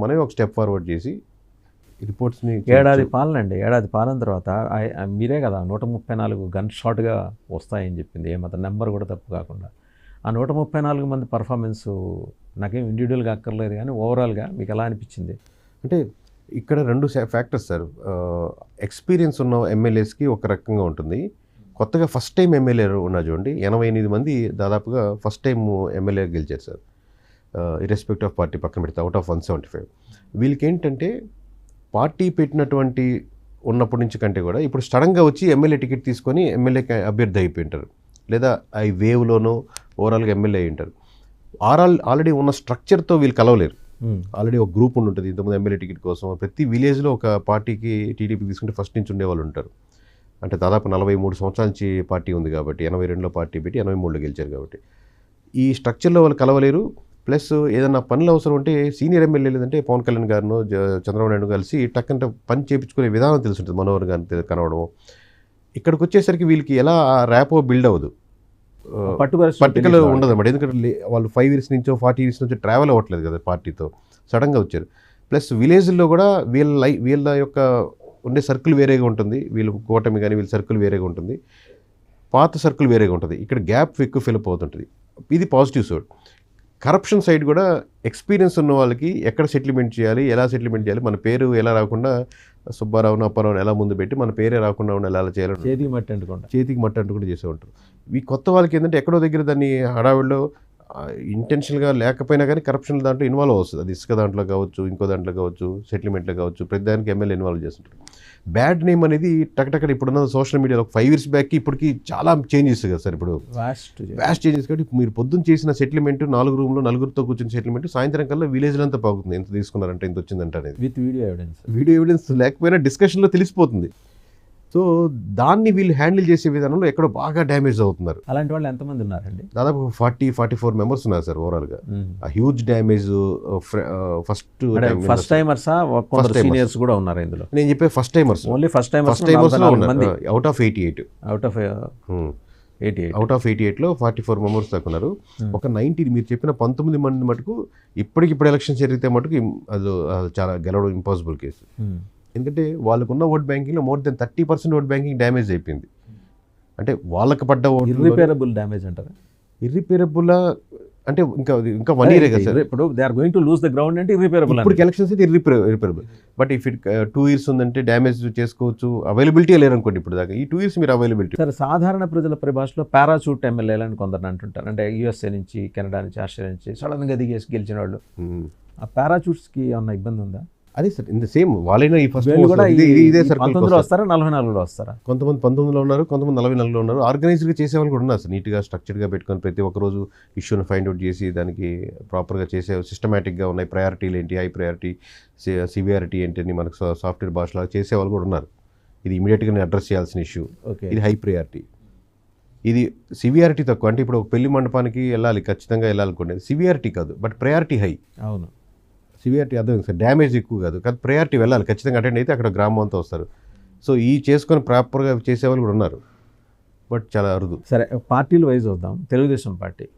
మనమే ఒక step forward చేసి రిపోర్ట్స్ని ఏడాది పాలన తర్వాత మీరే కదా 134 గన్ షాట్గా వస్తాయని చెప్పింది, ఏమాత్రం నెంబర్ కూడా తప్పు కాకుండా. ఆ 134 మంది పర్ఫార్మెన్స్ నాకేం ఇండివిజువల్గా అక్కర్లేదు, కానీ ఓవరాల్గా మీకు ఎలా అనిపించింది? అంటే ఇక్కడ రెండు ఫ్యాక్టర్స్ సార్. ఎక్స్పీరియన్స్ ఉన్న ఎమ్మెల్యేస్కి ఒక రకంగా ఉంటుంది, కొత్తగా ఫస్ట్ టైం ఎమ్మెల్యే ఉన్నారు చూడండి, 88 మంది దాదాపుగా ఫస్ట్ టైం ఎమ్మెల్యే గెలిచారు సార్, ఇర్రెస్పెక్ట్ ఆఫ్ పార్టీ పక్కన పెడితే అవుట్ ఆఫ్ 175. వీళ్ళకి ఏంటంటే పార్టీ పెట్టినటువంటి ఉన్నప్పటి నుంచి కంటే కూడా ఇప్పుడు సడన్గా వచ్చి ఎమ్మెల్యే టికెట్ తీసుకొని ఎమ్మెల్యే అభ్యర్థి అయిపోయి ఉంటారు, లేదా ఈ వేవ్లోనో ఓవరాల్గా ఎమ్మెల్యే అయి ఉంటారు. ఆల్రెడీ ఉన్న స్ట్రక్చర్తో వీళ్ళు కలవలేరు. ఆల్రెడీ ఒక గ్రూప్ ఉంటుంది ఇంతకుముందు ఎమ్మెల్యే టికెట్ కోసం. ప్రతి విలేజ్లో ఒక పార్టీకి టీడీపీ తీసుకుంటే ఫస్ట్ నుంచి ఉండేవాళ్ళు ఉంటారు. అంటే దాదాపు 43 సంవత్సరాల నుంచి పార్టీ ఉంది కాబట్టి, 82లో పార్టీ పెట్టి 83లో గెలిచారు కాబట్టి ఈ స్ట్రక్చర్లో వాళ్ళు కలవలేరు. ప్లస్ ఏదైనా పనులు అవసరం ఉంటే సీనియర్ ఎమ్మెల్యే లేదంటే పవన్ కళ్యాణ్ గారినో చంద్రబాబు నాయుడు కలిసి టక్కంటే పని చేయించుకునే విధానం తెలుసుంటుంది, మనోహర్ గారిని కనవడం. ఇక్కడికి వచ్చేసరికి వీళ్ళకి ఎలా ర్యాపో బిల్డ్ అవ్వదు, పర్టికులర్ ఉండదు అన్నమాట. ఎందుకంటే వాళ్ళు 5 years నుంచో 40 years నుంచో ట్రావెల్ అవ్వట్లేదు కదా పార్టీతో, సడన్గా వచ్చారు. ప్లస్ విలేజ్లో కూడా వీళ్ళ యొక్క ఉండే సర్కిల్ వేరేగా ఉంటుంది, వీళ్ళు కూటమి కానీ వీళ్ళ సర్కిల్ వేరేగా ఉంటుంది, పాత సర్కిల్ వేరేగా ఉంటుంది. ఇక్కడ గ్యాప్ ఎక్కువ ఫిలప్ అవుతుంటుంది. ఇది పాజిటివ్ సైడ్. కరప్షన్ సైడ్ కూడా ఎక్స్పీరియన్స్ ఉన్న వాళ్ళకి ఎక్కడ సెటిల్మెంట్ చేయాలి, ఎలా సెటిల్మెంట్ చేయాలి, మన పేరు ఎలా రాకుండా సుబ్బారావును అప్పారావును ఎలా ముందు పెట్టి మన పేరే రాకుండా ఎలా చేయాలి, చేతికి మట్టి అంటుకుంటూ చేసే ఉంటారు. ఈ కొత్త వాళ్ళకి ఏంటంటే ఎక్కడో దగ్గర దాన్ని హడావిడిలో ఇంటెన్షన్గా లేకపోయినా కానీ కరప్షన్ దాంట్లో ఇన్వాల్వ్ అవుతుంది. అది ఇసుక దాంట్లో కావచ్చు, ఇంకో దాంట్లో కావచ్చు, సెటిల్మెంట్లో కావచ్చు, ప్రతి దానికి ఎమ్మెల్యే ఇన్వాల్వ్ చేస్తుంటారు. బ్యాడ్ నేమ్ అనేది టక్కటక్కడ ఇప్పుడున్న సోషల్ మీడియాలో 5 years బ్యాక్కి ఇప్పటికి చాలా చేంజెస్ కదా సార్. ఇప్పుడు వ్యాస్ట్ చేంజెస్ కాబట్టి మీరు పొద్దున్న చేసిన సెటిల్మెంట్ 4 రూమ్లో నలుగురితో కూర్చొని సెటిల్మెంట్ సాయంత్రం కల్లా విలేజ్లో అంతా పాకుతుంది, ఎంత తీసుకున్నారంటే ఎంత వచ్చిందంటే అనేది విత్ వీడియో ఎవిడెన్స్ లేకపోయినా డిస్కషన్లో తెలిసిపోతుంది. సో దాన్ని వీళ్ళు హ్యాండిల్ చేసే విధానంలో ఎక్కడో బాగా డ్యామేజ్ అవుతున్నారు. అలాంటి వాళ్ళు ఎంతమంది ఉన్నారండి? దాదాపు 40-44 మెంబర్స్ ఉన్నారు సార్ ఓవరాల్గా. ఆ హ్యూజ్ డ్యామేజ్ ఫస్ట్ టైమర్సా, సీనియర్స్ కూడా ఉన్నారు ఇందులో? నేను చెప్పే first timers, only first timers out of 88. Out of 88లో 44 మెంబర్స్ దాకా ఉన్నారు. ఒక 90 మీరు చెప్పిన 19 మంది మటుకు ఇప్పటికిప్పుడు ఎలక్షన్ జరిగితే మటుకు అది చాలా గెలవడం ఇంపాసిబుల్ కేసు. ఎందుకంటే వాళ్ళకున్న ఓట్ బ్యాంకింగ్లో more than 30% vote banking damage అయిపోయింది. అంటే వాళ్ళకి పడ్డ ఇర్రిపేరబుల్ డ్యామేజ్ అంటారా? ఇర్రిపేరబుల్ అంటే ఇంకా 1 year కదా సార్. ఇప్పుడు they are going to lose the ground అంటే ఇర్రిపేరబుల్. ఇప్పుడు ఎలక్షన్స్ అయితే irreparable. But if it 2 years ఉందంటే డ్యామేజ్ చేసుకోవచ్చు. అవైలబిలిటీ లేరనుకోండి ఇప్పుడు దాకా, ఈ 2 years మీరు అవైలబిలిటీ. సరే, సాధారణ ప్రజల పరిభాషలో పారాచూట్ ఎమ్మెల్యేలు అని కొందరు అంటుంటారు. అంటే USA నుంచి, కెనడా నుంచి, ఆస్ట్రేలియా నుంచి సడన్గా దిగేసి గెలిచిన వాళ్ళు. ఆ పారాచూట్స్కి ఏమన్నా ఇబ్బంది ఉందా? అదే సార్, ఇన్ ద సేమ్ వాళ్ళైనా ఈ ఫస్ట్ ఇదే సర్కిల్ 19లో వస్తారా, 44లో వస్తారా? కొంతమంది 19లో ఉన్నారు, కొంతమంది 44లో ఉన్నారు. ఆర్గనైజ్డ్గా చేసేవాళ్ళు కూడా ఉన్నారు సార్. నీట్గా స్ట్రక్చర్గా పెట్టుకొని ప్రతి ఒక్కరోజు ఇష్యూని ఫైండ్ అవుట్ చేసి దానికి ప్రాపర్గా చేసే సిస్టమేటిక్గా ఉన్నాయి. ప్రయారిటీలు ఏంటి, హై ప్రయారిటీ, సివియారిటీ ఏంటి అని మనకు సాఫ్ట్వేర్ భాషలో చేసేవాళ్ళు కూడా ఉన్నారు. ఇది ఇమీడియట్గా నేను అడ్రస్ చేయాల్సిన ఇష్యూ, ఇది హై ప్రయారిటీ. ఇది సివియారిటీ తక్కువ. అంటే ఇప్పుడు ఒక పెళ్లి మండపానికి వెళ్ళాలి, ఖచ్చితంగా వెళ్ళాలనుకోండి, సివియారిటీ కాదు బట్ ప్రయారిటీ హై. అవును, సివియారిటీ అర్థం సార్, డ్యామేజ్ ఎక్కువ కాదు, కానీ ప్రయారిటీ వెళ్ళాలి ఖచ్చితంగా అటెండ్ అయితే అక్కడ గ్రామం అంతా వస్తారు. సో ఈ చేసుకొని ప్రాపర్గా చేసేవాళ్ళు కూడా ఉన్నారు, బట్ చాలా అరుదు. సరే, పార్టీలు వైజ్ వద్దాం. తెలుగుదేశం పార్టీ